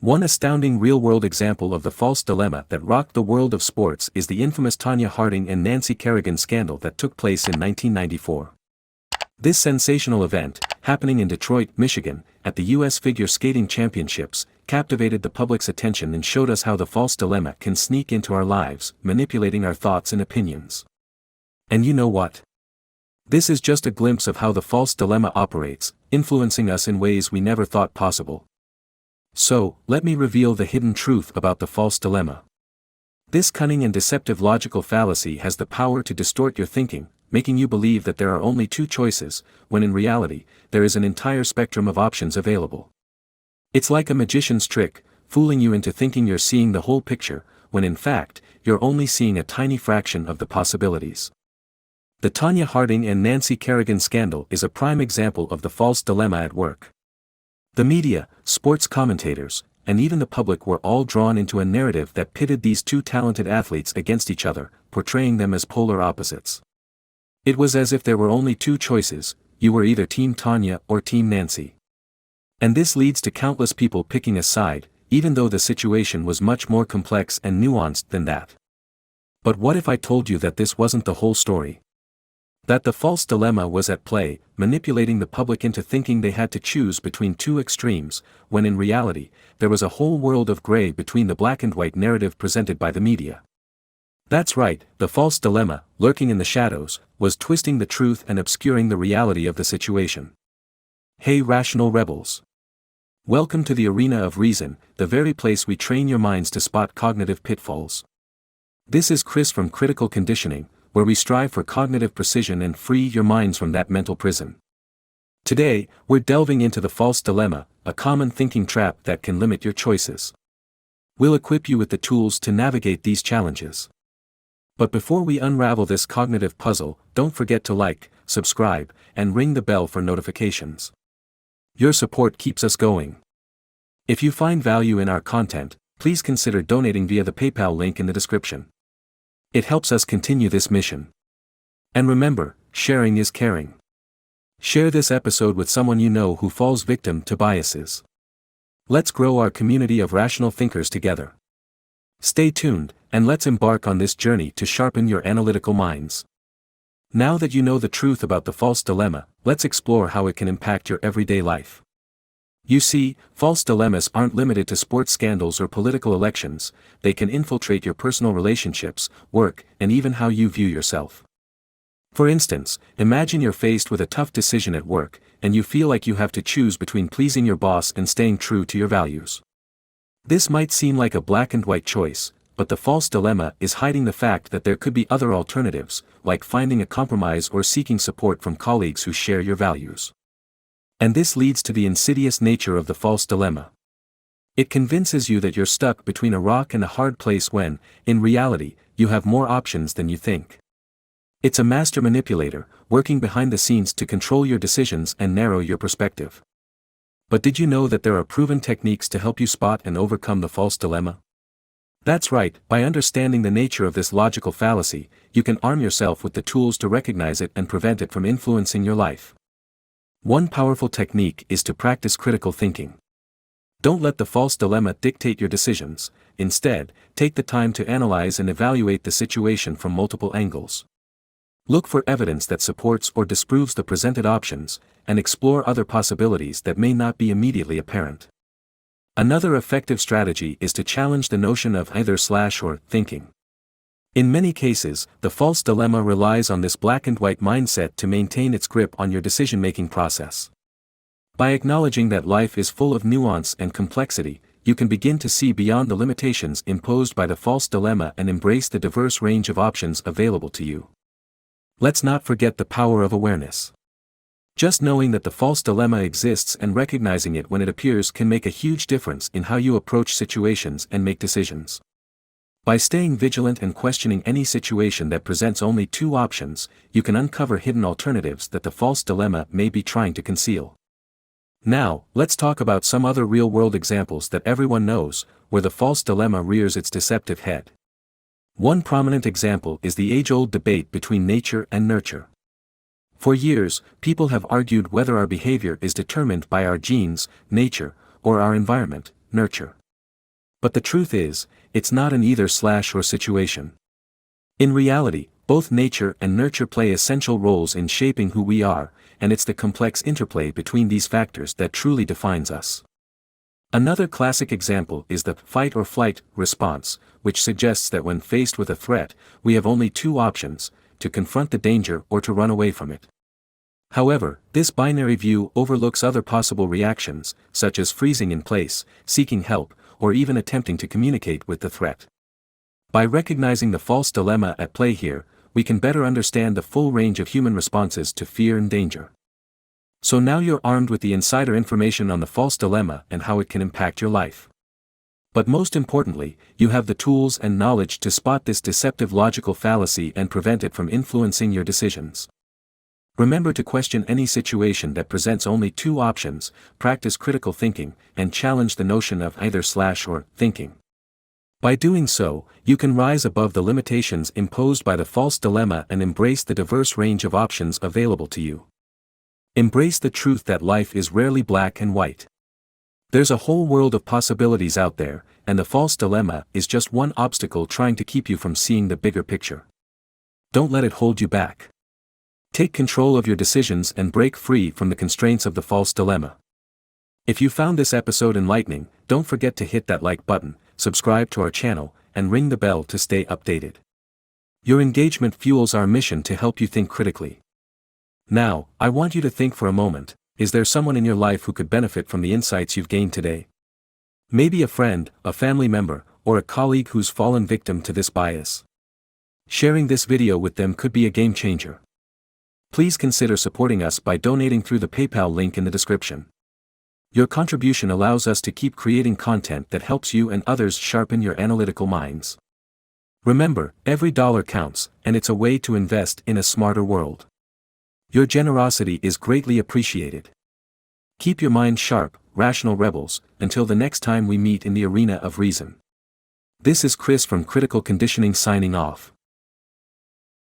One astounding real-world example of the false dilemma that rocked the world of sports is the infamous Tonya Harding and Nancy Kerrigan scandal that took place in 1994. This sensational event, happening in Detroit, Michigan, at the U.S. Figure Skating Championships, captivated the public's attention and showed us how the false dilemma can sneak into our lives, manipulating our thoughts and opinions. And you know what? This is just a glimpse of how the false dilemma operates, influencing us in ways we never thought possible. So, let me reveal the hidden truth about the false dilemma. This cunning and deceptive logical fallacy has the power to distort your thinking, making you believe that there are only two choices, when in reality, there is an entire spectrum of options available. It's like a magician's trick, fooling you into thinking you're seeing the whole picture, when in fact, you're only seeing a tiny fraction of the possibilities. The Tonya Harding and Nancy Kerrigan scandal is a prime example of the false dilemma at work. The media, sports commentators, and even the public were all drawn into a narrative that pitted these two talented athletes against each other, portraying them as polar opposites. It was as if there were only two choices: you were either Team Tonya or Team Nancy. And this leads to countless people picking a side, even though the situation was much more complex and nuanced than that. But what if I told you that this wasn't the whole story? That the false dilemma was at play, manipulating the public into thinking they had to choose between two extremes, when in reality, there was a whole world of gray between the black and white narrative presented by the media. That's right, the false dilemma, lurking in the shadows, was twisting the truth and obscuring the reality of the situation. Hey rational rebels! Welcome to the arena of reason, the very place we train your minds to spot cognitive pitfalls. This is Chris from Critical Conditioning, where we strive for cognitive precision and free your minds from that mental prison. Today, we're delving into the false dilemma, a common thinking trap that can limit your choices. We'll equip you with the tools to navigate these challenges. But before we unravel this cognitive puzzle, don't forget to like, subscribe, and ring the bell for notifications. Your support keeps us going. If you find value in our content, please consider donating via the PayPal link in the description. It helps us continue this mission. And remember, sharing is caring. Share this episode with someone you know who falls victim to biases. Let's grow our community of rational thinkers together. Stay tuned, and let's embark on this journey to sharpen your analytical minds. Now that you know the truth about the false dilemma, let's explore how it can impact your everyday life. You see, false dilemmas aren't limited to sports scandals or political elections. They can infiltrate your personal relationships, work, and even how you view yourself. For instance, imagine you're faced with a tough decision at work, and you feel like you have to choose between pleasing your boss and staying true to your values. This might seem like a black and white choice, but the false dilemma is hiding the fact that there could be other alternatives, like finding a compromise or seeking support from colleagues who share your values. And this leads to the insidious nature of the false dilemma. It convinces you that you're stuck between a rock and a hard place when, in reality, you have more options than you think. It's a master manipulator, working behind the scenes to control your decisions and narrow your perspective. But did you know that there are proven techniques to help you spot and overcome the false dilemma? That's right, by understanding the nature of this logical fallacy, you can arm yourself with the tools to recognize it and prevent it from influencing your life. One powerful technique is to practice critical thinking. Don't let the false dilemma dictate your decisions. Instead, take the time to analyze and evaluate the situation from multiple angles. Look for evidence that supports or disproves the presented options, and explore other possibilities that may not be immediately apparent. Another effective strategy is to challenge the notion of either/or thinking. In many cases, the false dilemma relies on this black and white mindset to maintain its grip on your decision-making process. By acknowledging that life is full of nuance and complexity, you can begin to see beyond the limitations imposed by the false dilemma and embrace the diverse range of options available to you. Let's not forget the power of awareness. Just knowing that the false dilemma exists and recognizing it when it appears can make a huge difference in how you approach situations and make decisions. By staying vigilant and questioning any situation that presents only two options, you can uncover hidden alternatives that the false dilemma may be trying to conceal. Now, let's talk about some other real-world examples that everyone knows, where the false dilemma rears its deceptive head. One prominent example is the age-old debate between nature and nurture. For years, people have argued whether our behavior is determined by our genes, nature, or our environment, nurture. But the truth is, it's not an either/or situation. In reality, both nature and nurture play essential roles in shaping who we are, and it's the complex interplay between these factors that truly defines us. Another classic example is the fight or flight response, which suggests that when faced with a threat, we have only two options: to confront the danger or to run away from it. However, this binary view overlooks other possible reactions, such as freezing in place, seeking help, or even attempting to communicate with the threat. By recognizing the false dilemma at play here, we can better understand the full range of human responses to fear and danger. So now you're armed with the insider information on the false dilemma and how it can impact your life. But most importantly, you have the tools and knowledge to spot this deceptive logical fallacy and prevent it from influencing your decisions. Remember to question any situation that presents only two options, practice critical thinking, and challenge the notion of either/or thinking. By doing so, you can rise above the limitations imposed by the false dilemma and embrace the diverse range of options available to you. Embrace the truth that life is rarely black and white. There's a whole world of possibilities out there, and the false dilemma is just one obstacle trying to keep you from seeing the bigger picture. Don't let it hold you back. Take control of your decisions and break free from the constraints of the false dilemma. If you found this episode enlightening, don't forget to hit that like button, subscribe to our channel, and ring the bell to stay updated. Your engagement fuels our mission to help you think critically. Now, I want you to think for a moment: is there someone in your life who could benefit from the insights you've gained today? Maybe a friend, a family member, or a colleague who's fallen victim to this bias. Sharing this video with them could be a game changer. Please consider supporting us by donating through the PayPal link in the description. Your contribution allows us to keep creating content that helps you and others sharpen your analytical minds. Remember, every dollar counts, and it's a way to invest in a smarter world. Your generosity is greatly appreciated. Keep your mind sharp, rational rebels, until the next time we meet in the arena of reason. This is Chris from Critical Conditioning signing off.